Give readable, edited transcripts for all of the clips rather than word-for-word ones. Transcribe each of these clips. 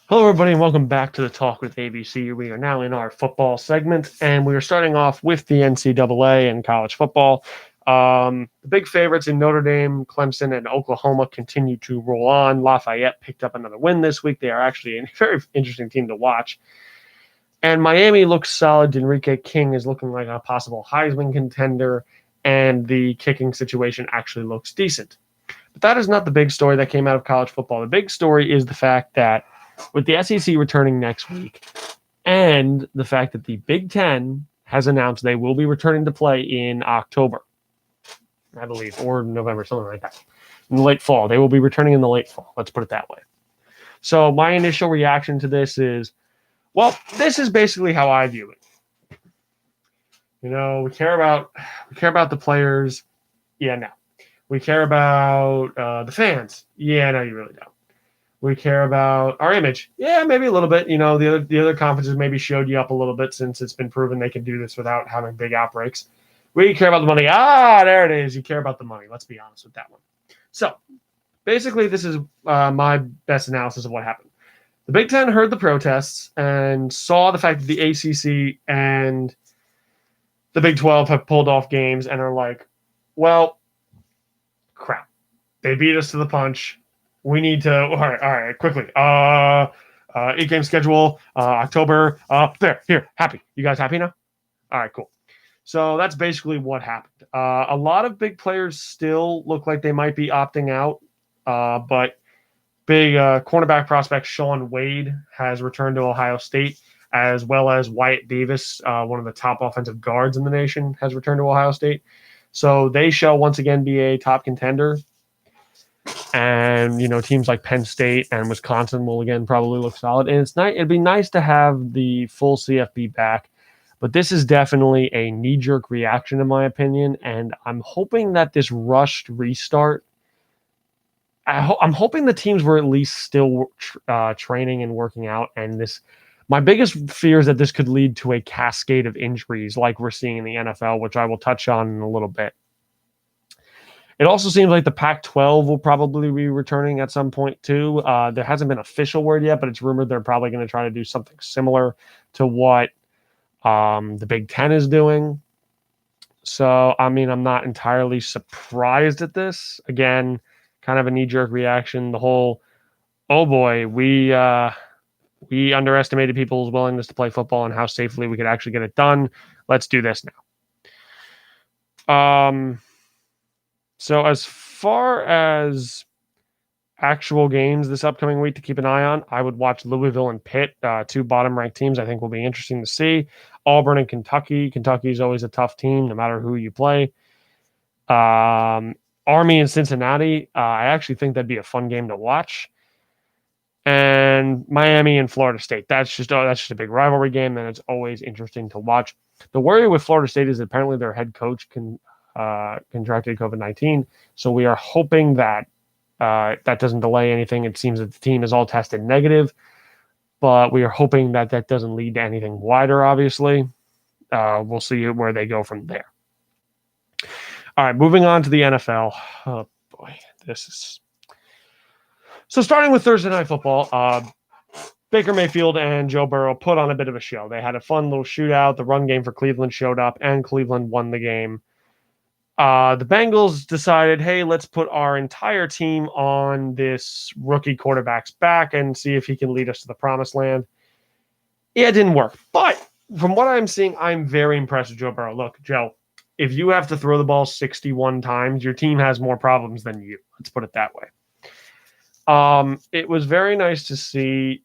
Hello, everybody, and welcome back to the Talk with AVC. We are now in our football segment, and we are starting off with the NCAA and college football. The big favorites in Notre Dame, Clemson, and Oklahoma continue to roll on. Lafayette picked up another win this week. They are actually a very interesting team to watch. And Miami looks solid. Enrique King is looking like a possible Heisman contender, and the kicking situation actually looks decent. But that is not the big story that came out of college football. The big story is the fact that with the SEC returning next week and the fact that the Big Ten has announced they will be returning to play in October, I believe, or November, something like that, in the late fall. They will be returning in the late fall. Let's put it that way. So my initial reaction to this is, well, this is basically how I view it. You know, we care about the players. Yeah, no. We care about the fans. Yeah, no, you really don't. We care about our image. Yeah, maybe a little bit. You know, the other conferences maybe showed you up a little bit since it's been proven they can do this without having big outbreaks. We care about the money. There it is. You care about the money. Let's be honest with that one. So basically, this is my best analysis of what happened. The Big Ten heard the protests and saw the fact that the ACC and the Big 12 have pulled off games and are like, well, crap. They beat us to the punch. We need to, all right, quickly. 8-game schedule, October. Here, happy. You guys happy now? All right, cool. So that's basically what happened. A lot of big players still look like they might be opting out, but big cornerback prospect Sean Wade has returned to Ohio State, as well as Wyatt Davis, one of the top offensive guards in the nation, has returned to Ohio State. So they shall once again be a top contender. And, you know, teams like Penn State and Wisconsin will again probably look solid. And it's nice. It'd be nice to have the full CFB back. But this is definitely a knee-jerk reaction, in my opinion. And I'm hoping that this rushed restart, I'm hoping the teams were at least still training and working out. And my biggest fear is that this could lead to a cascade of injuries like we're seeing in the NFL, which I will touch on in a little bit. It also seems like the Pac-12 will probably be returning at some point too. There hasn't been official word yet, but it's rumored they're probably going to try to do something similar to what the Big Ten is doing. So, I mean, I'm not entirely surprised at this. Again, kind of a knee-jerk reaction. The whole, oh boy, we underestimated people's willingness to play football and how safely we could actually get it done. Let's do this now. So as far as actual games this upcoming week to keep an eye on, I would watch Louisville and Pitt, two bottom-ranked teams I think will be interesting to see. Auburn and Kentucky. Kentucky is always a tough team, no matter who you play. Army and Cincinnati. I actually think that'd be a fun game to watch. And Miami and Florida State. That's just a big rivalry game, and it's always interesting to watch. The worry with Florida State is apparently their head coach contracted COVID-19. So we are hoping that that doesn't delay anything. It seems that the team is all tested negative, but we are hoping that that doesn't lead to anything wider, obviously. We'll see where they go from there. All right, moving on to the NFL. Oh, boy, this is... So starting with Thursday Night Football, Baker Mayfield and Joe Burrow put on a bit of a show. They had a fun little shootout. The run game for Cleveland showed up, and Cleveland won the game. The Bengals decided, hey, let's put our entire team on this rookie quarterback's back and see if he can lead us to the promised land. Yeah, it didn't work. But from what I'm seeing, I'm very impressed with Joe Burrow. Look, Joe, if you have to throw the ball 61 times, your team has more problems than you. Let's put it that way. It was very nice to see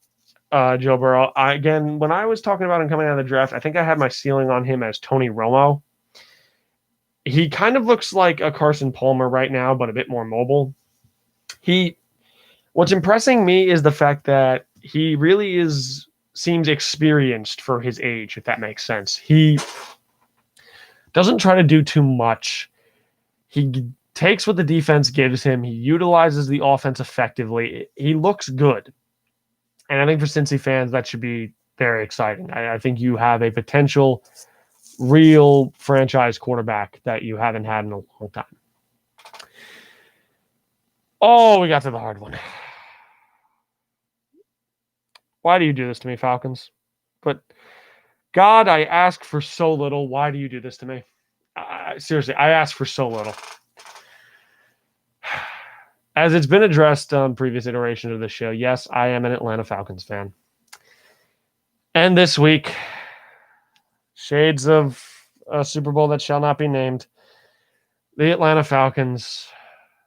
Joe Burrow. Again, when I was talking about him coming out of the draft, I think I had my ceiling on him as Tony Romo. He kind of looks like a Carson Palmer right now, but a bit more mobile. What's impressing me is the fact that he really seems experienced for his age, if that makes sense. He doesn't try to do too much. He takes what the defense gives him. He utilizes the offense effectively. He looks good. And I think for Cincy fans, that should be very exciting. I think you have a potential real franchise quarterback that you haven't had in a long time. Oh, we got to the hard one. Why do you do this to me, Falcons? But God, I ask for so little. Why do you do this to me? Seriously, I ask for so little. As it's been addressed on previous iterations of the show, yes, I am an Atlanta Falcons fan. And this week, shades of a Super Bowl that shall not be named, the Atlanta Falcons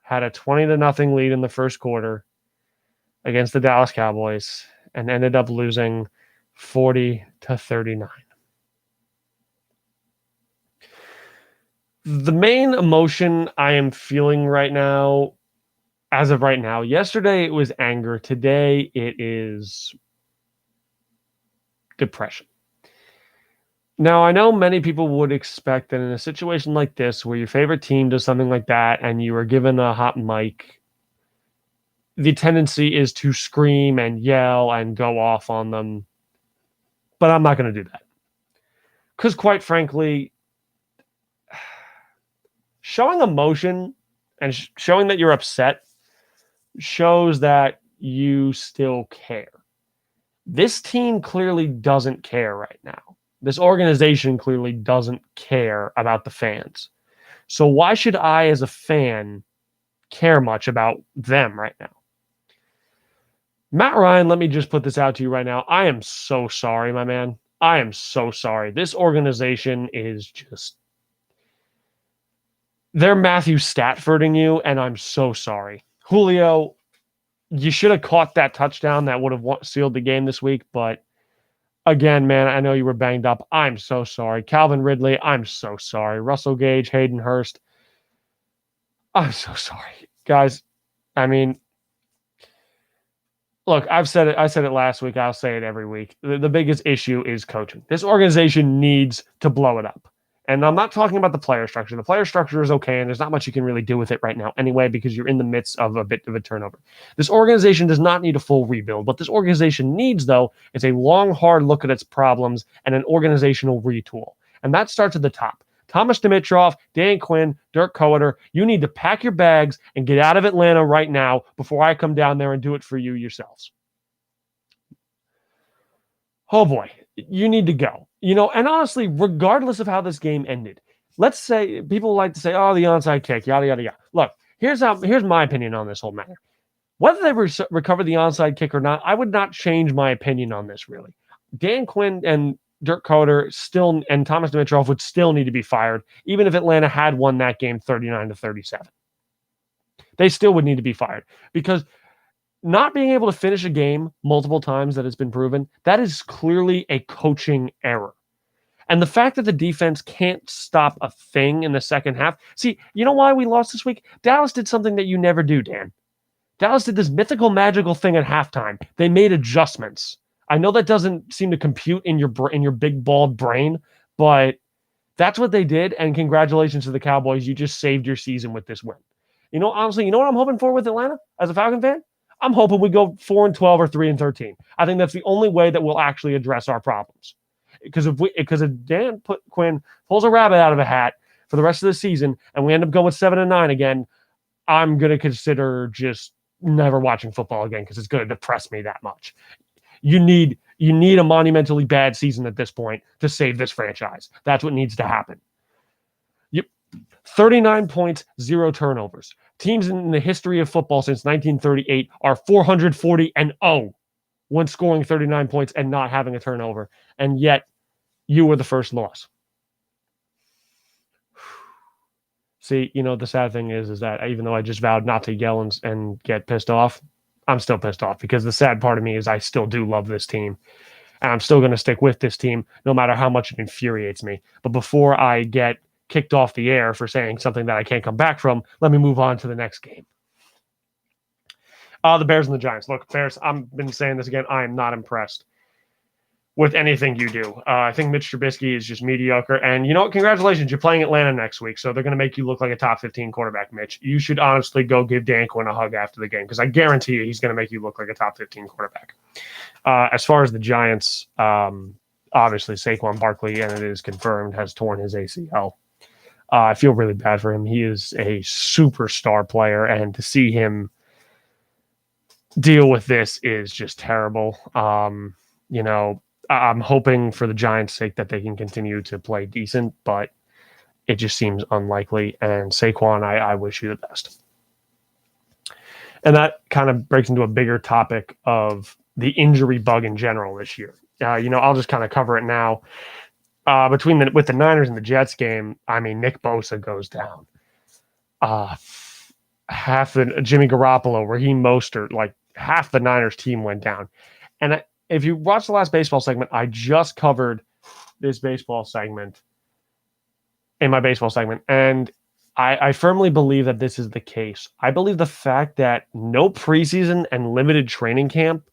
had a 20-0 lead in the first quarter against the Dallas Cowboys and ended up losing 40-39. The main emotion I am feeling right now, as of right now, yesterday it was anger. Today it is depression. Now, I know many people would expect that in a situation like this, where your favorite team does something like that and you are given a hot mic, the tendency is to scream and yell and go off on them. But I'm not going to do that. Because quite frankly, showing emotion and showing that you're upset shows that you still care. This team clearly doesn't care right now. This organization clearly doesn't care about the fans. So why should I, as a fan, care much about them right now? Matt Ryan, let me just put this out to you right now. I am so sorry, my man. I am so sorry. This organization is just... they're Matthew Staffording you, and I'm so sorry. Julio, you should have caught that touchdown that would have sealed the game this week, but again, man, I know you were banged up. I'm so sorry. Calvin Ridley, I'm so sorry. Russell Gage, Hayden Hurst, I'm so sorry. Guys, I mean, look, I've said it. I said it last week. I'll say it every week. The biggest issue is coaching. This organization needs to blow it up. And I'm not talking about the player structure. The player structure is okay, and there's not much you can really do with it right now anyway, because you're in the midst of a bit of a turnover. This organization does not need a full rebuild. What this organization needs, though, is a long, hard look at its problems and an organizational retool. And that starts at the top. Thomas Dimitroff, Dan Quinn, Dirk Coder, you need to pack your bags and get out of Atlanta right now before I come down there and do it for you yourselves. Oh boy, you need to go. You know, and honestly, regardless of how this game ended, let's say people like to say, oh, the onside kick, yada, yada, yada. Look, here's my opinion on this whole matter. Whether they recover the onside kick or not, I would not change my opinion on this, really. Dan Quinn and Dirk Coder still, and Thomas Dimitroff would still need to be fired, even if Atlanta had won that game 39-37. They still would need to be fired, because not being able to finish a game multiple times that has been proven, that is clearly a coaching error. And the fact that the defense can't stop a thing in the second half. See, you know why we lost this week? Dallas did something that you never do, Dan. Dallas did this mythical, magical thing at halftime. They made adjustments. I know that doesn't seem to compute in your big, bald brain, but that's what they did, and congratulations to the Cowboys. You just saved your season with this win. You know, honestly, you know what I'm hoping for with Atlanta as a Falcon fan? I'm hoping we go 4-12 or 3-13. I think that's the only way that we'll actually address our problems. Because if Dan Quinn pulls a rabbit out of a hat for the rest of the season and we end up going 7-9 again, I'm going to consider just never watching football again, because it's going to depress me that much. You need a monumentally bad season at this point to save this franchise. That's what needs to happen. 39 points, 0 turnovers. Teams in the history of football since 1938 are 440-0 when scoring 39 points and not having a turnover. And yet, you were the first loss. See, you know, the sad thing is that even though I just vowed not to yell and get pissed off, I'm still pissed off, because the sad part of me is I still do love this team. And I'm still going to stick with this team no matter how much it infuriates me. But before I get kicked off the air for saying something that I can't come back from, let me move on to the next game. The Bears and the Giants. Look, Bears, I've been saying this again, I am not impressed with anything you do. I think Mitch Trubisky is just mediocre. And you know what? Congratulations. You're playing Atlanta next week, so they're going to make you look like a top 15 quarterback, Mitch. You should honestly go give Dan Quinn a hug after the game, because I guarantee you he's going to make you look like a top 15 quarterback. As far as the Giants, obviously Saquon Barkley, and it is confirmed, has torn his ACL. I feel really bad for him. He is a superstar player, and to see him deal with this is just terrible. You know, I'm hoping for the Giants' sake that they can continue to play decent, but it just seems unlikely. And Saquon, I wish you the best. And that kind of breaks into a bigger topic of the injury bug in general this year. I'll just kind of cover it now. With the Niners and the Jets game, I mean, Nick Bosa goes down. Half the Jimmy Garoppolo, Raheem Mostert, like half the Niners team went down. And if you watch the last baseball segment, I just covered this baseball segment in my baseball segment, and I firmly believe that this is the case. I believe the fact that no preseason and limited training camp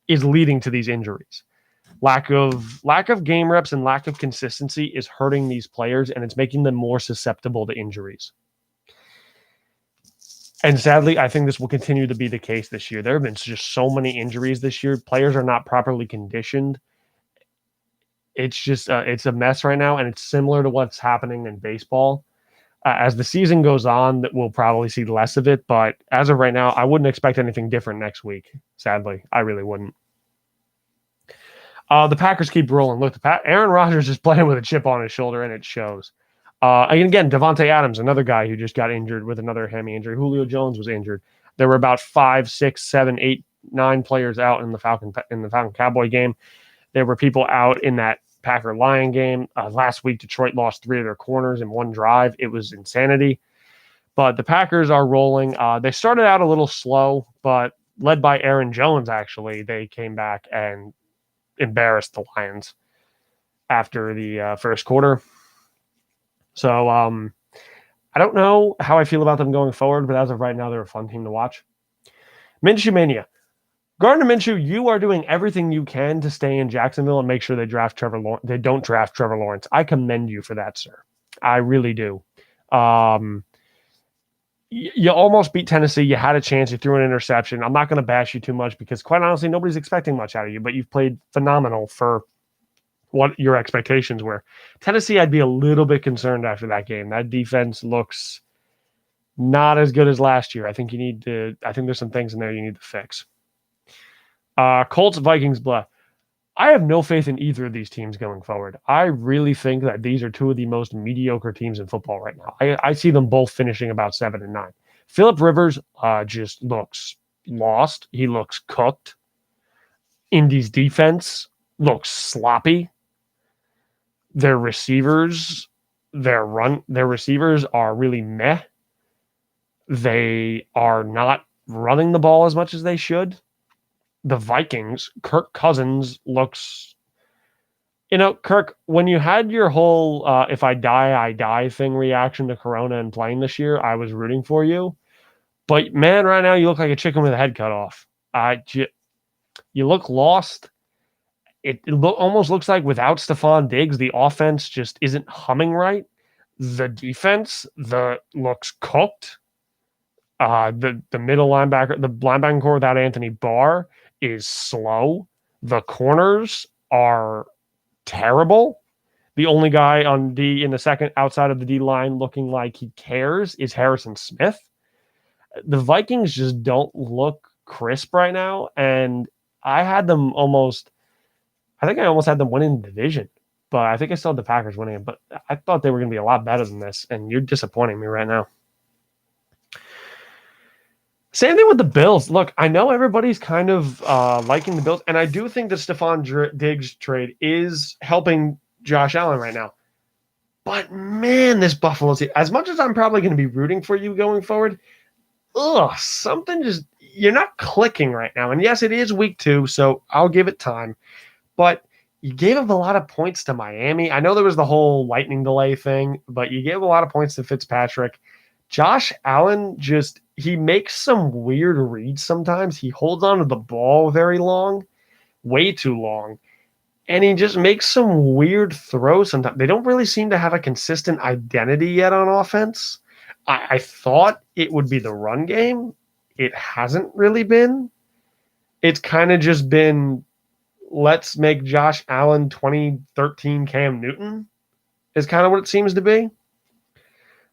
is leading to these injuries. Lack of game reps and lack of consistency is hurting these players, and it's making them more susceptible to injuries. And sadly, I think this will continue to be the case this year. There have been just so many injuries this year. Players are not properly conditioned. It's just it's a mess right now, and it's similar to what's happening in baseball. As the season goes on, we'll probably see less of it. But as of right now, I wouldn't expect anything different next week. Sadly, I really wouldn't. The Packers keep rolling. Look, Aaron Rodgers is playing with a chip on his shoulder, and it shows. And again, Devontae Adams, another guy who just got injured with another hammy injury. Julio Jones was injured. There were about 5, 6, 7, 8, 9 players out in the Falcon Cowboy game. There were people out in that Packer Lion game. Last week, Detroit lost 3 of their corners in one drive. It was insanity. But the Packers are rolling. They started out a little slow, but led by Aaron Jones, actually, they came back and embarrassed the Lions after the first quarter. So I don't know how I feel about them going forward, but as of right now, they're a fun team to watch. Minshew Mania. Gardner Minshew, you are doing everything you can to stay in Jacksonville and make sure they don't draft Trevor Lawrence. I commend you for that, sir. I really do. You almost beat Tennessee. You had a chance. You threw an interception. I'm not going to bash you too much because, quite honestly, nobody's expecting much out of you, but you've played phenomenal for what your expectations were. Tennessee, I'd be a little bit concerned after that game. That defense looks not as good as last year. I think there's some things in there you need to fix. Colts, Vikings, blah. I have no faith in either of these teams going forward. I really think that these are two of the most mediocre teams in football right now. I see them both finishing about 7-9. Phillip Rivers just looks lost. He looks cooked. Indy's defense looks sloppy. Their receivers are really meh. They are not running the ball as much as they should. The Vikings, Kirk Cousins looks, Kirk, when you had your whole if I die, I die thing reaction to Corona and playing this year, I was rooting for you. But man, right now you look like a chicken with a head cut off. You look lost. It almost looks like without Stephon Diggs, the offense just isn't humming right. The defense looks cooked. The middle linebacker, the linebacking core without Anthony Barr is slow. The corners are terrible. The only guy on D in the second outside of the D line looking like he cares is Harrison Smith. The Vikings just don't look crisp right now, and I almost had them winning the division, but I think I still had the Packers winning it, but I thought they were going to be a lot better than this, and you're disappointing me right now. Same thing with the Bills. Look, I know everybody's kind of liking the Bills, and I do think the Stephon Diggs trade is helping Josh Allen right now. But man, this Buffalo team, as much as I'm probably going to be rooting for you going forward, something you're not clicking right now. And yes, it is week 2, so I'll give it time. But you gave up a lot of points to Miami. I know there was the whole lightning delay thing, but you gave a lot of points to Fitzpatrick. Josh Allen he makes some weird reads sometimes. He holds on to the ball very long, way too long, and he just makes some weird throws sometimes. They don't really seem to have a consistent identity yet on offense. I thought it would be the run game. It hasn't really been. It's kind of just been, let's make Josh Allen 2013 Cam Newton is kind of what it seems to be,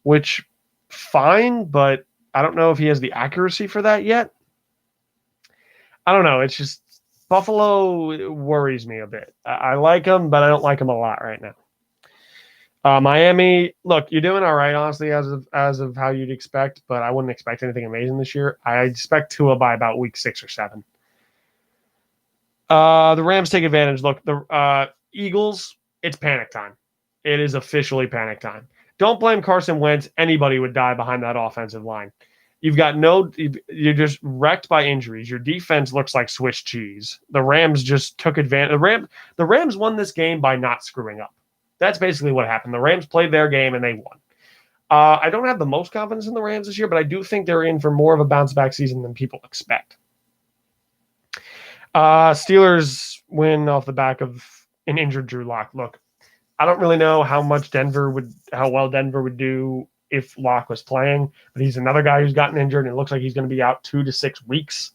which fine, but I don't know if he has the accuracy for that yet. I don't know. It's just Buffalo worries me a bit. I like them, but I don't like them a lot right now. Miami, look, you're doing all right, honestly, as of how you'd expect, but I wouldn't expect anything amazing this year. I expect Tua by about week 6 or 7. The Rams take advantage. Look, the Eagles, it's panic time. It is officially panic time. Don't blame Carson Wentz. Anybody would die behind that offensive line. You've got you're just wrecked by injuries. Your defense looks like Swiss cheese. The Rams just took advantage. The Rams won this game by not screwing up. That's basically what happened. The Rams played their game and they won. I don't have the most confidence in the Rams this year, but I do think they're in for more of a bounce back season than people expect. Steelers win off the back of an injured Drew Lock. Look, I don't really know how well Denver would do if Lock was playing, but he's another guy who's gotten injured, and it looks like he's going to be out 2 to 6 weeks.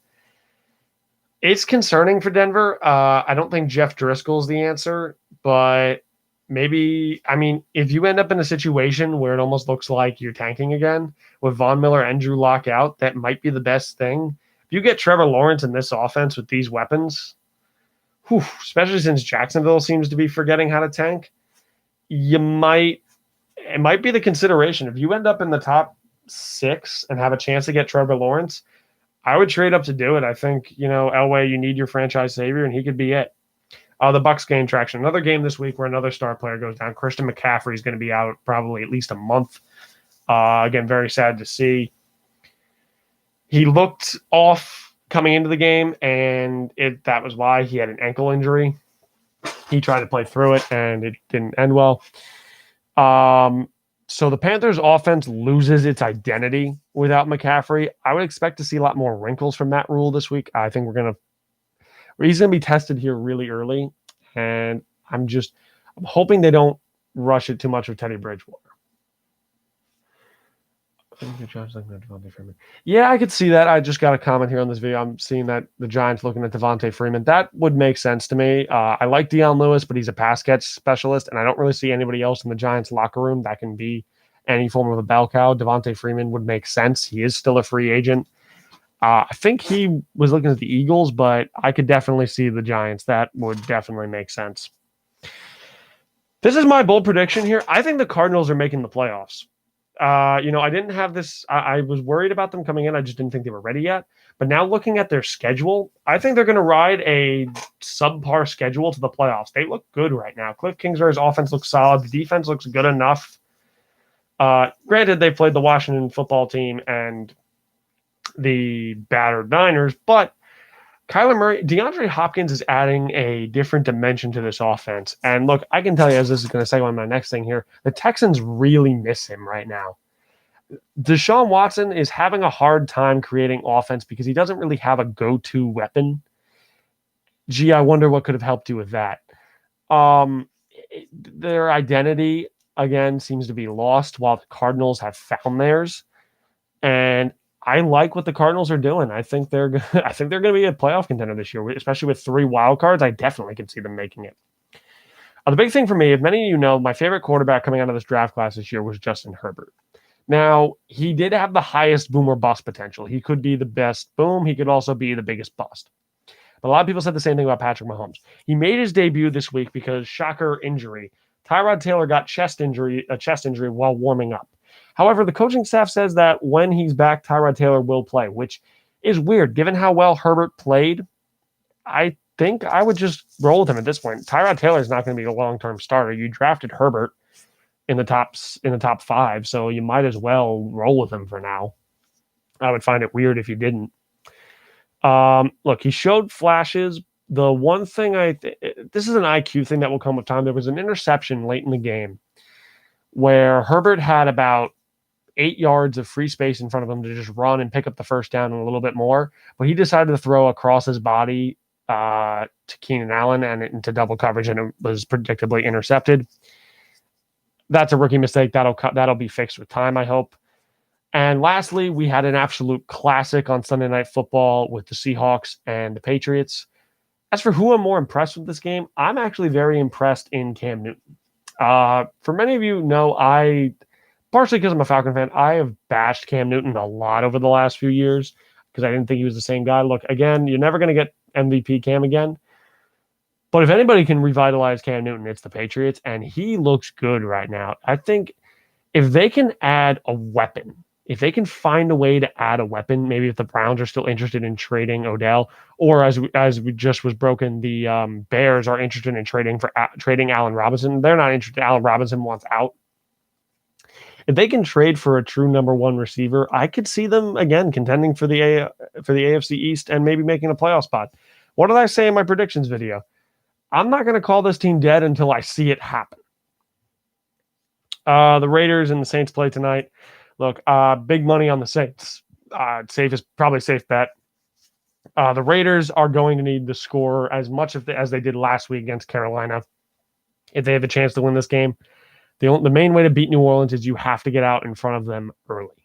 It's concerning for Denver. I don't think Jeff Driscoll's the answer, but maybe, if you end up in a situation where it almost looks like you're tanking again with Von Miller and Drew Lock out, that might be the best thing. If you get Trevor Lawrence in this offense with these weapons, especially since Jacksonville seems to be forgetting how to tank, it might be the consideration. If you end up in the top 6 and have a chance to get Trevor Lawrence, I would trade up to do it. I think, Elway, you need your franchise savior, and he could be it. The Bucs gain traction. Another game this week where another star player goes down. Christian McCaffrey is going to be out probably at least a month. Again, very sad to see. He looked off coming into the game, and that was why he had an ankle injury. He tried to play through it, and it didn't end well. So the Panthers offense loses its identity without McCaffrey. I would expect to see a lot more wrinkles from Matt Rule this week. I think he's going to be tested here really early, and I'm hoping they don't rush it too much with Teddy Bridgewater. Yeah, I could see that. I just got a comment here on this video. I'm seeing that the Giants looking at Devontae Freeman. That would make sense to me. I like Deion Lewis, but he's a pass catch specialist, and I don't really see anybody else in the Giants locker room that can be any form of a bell cow. Devontae Freeman would make sense. He is still a free agent. I think he was looking at the Eagles, but I could definitely see the Giants. That would definitely make sense. This is my bold prediction here. I think the Cardinals are making the playoffs. I didn't have this. I was worried about them coming in. I just didn't think they were ready yet. But now looking at their schedule, I think they're going to ride a subpar schedule to the playoffs. They look good right now. Cliff Kingsbury's offense looks solid. The defense looks good enough. Granted, they played the Washington football team and the battered Niners, but Kyler Murray, DeAndre Hopkins is adding a different dimension to this offense. And look, I can tell you, as this is going to segue on my next thing here, the Texans really miss him right now. Deshaun Watson is having a hard time creating offense because he doesn't really have a go-to weapon. Gee, I wonder what could have helped you with that. Their identity, again, seems to be lost while the Cardinals have found theirs. And I like what the Cardinals are doing. I think they're going to be a playoff contender this year, especially with 3 wild cards. I definitely can see them making it. The big thing for me, if many of you know, my favorite quarterback coming out of this draft class this year was Justin Herbert. Now, he did have the highest boom or bust potential. He could be the best boom. He could also be the biggest bust. But a lot of people said the same thing about Patrick Mahomes. He made his debut this week because, shocker, injury. Tyrod Taylor got a chest injury while warming up. However, the coaching staff says that when he's back, Tyrod Taylor will play, which is weird. Given how well Herbert played, I think I would just roll with him at this point. Tyrod Taylor is not going to be a long-term starter. You drafted Herbert in the top 5, so you might as well roll with him for now. I would find it weird if you didn't. Look, he showed flashes. The one thing this is an IQ thing that will come with time. There was an interception late in the game where Herbert had about 8 yards of free space in front of him to just run and pick up the first down and a little bit more. But he decided to throw across his body to Keenan Allen and into double coverage, and it was predictably intercepted. That's a rookie mistake. That'll be fixed with time, I hope. And lastly, we had an absolute classic on Sunday Night Football with the Seahawks and the Patriots. As for who I'm more impressed with this game, I'm actually very impressed in Cam Newton. For many of you know, partially because I'm a Falcon fan, I have bashed Cam Newton a lot over the last few years. because I didn't think he was the same guy. Look, again, you're never going to get MVP Cam again. But if anybody can revitalize Cam Newton, it's the Patriots, and he looks good right now. I think if they can add a weapon, if they can find a way to add a weapon, maybe if the Browns are still interested in trading Odell, or as we just was broken, the Bears are interested in trading Allen Robinson. They're not interested. Allen Robinson wants out. If they can trade for a true number one receiver, I could see them again contending for the AFC East and maybe making a playoff spot. What did I say in my predictions video? I'm not going to call this team dead until I see it happen. The Raiders and the Saints play tonight. Look, big money on the Saints. Probably safe bet. The Raiders are going to need to score as much as they did last week against Carolina if they have a chance to win this game. The main way to beat New Orleans is you have to get out in front of them early.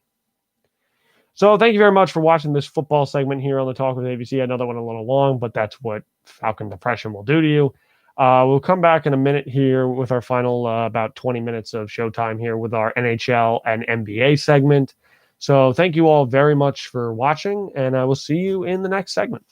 So thank you very much for watching this football segment here on the Talk with AVC. I know that went a little long, but that's what Falcon depression will do to you. We'll come back in a minute here with our final about 20 minutes of showtime here with our NHL and NBA segment. So thank you all very much for watching, and I will see you in the next segment.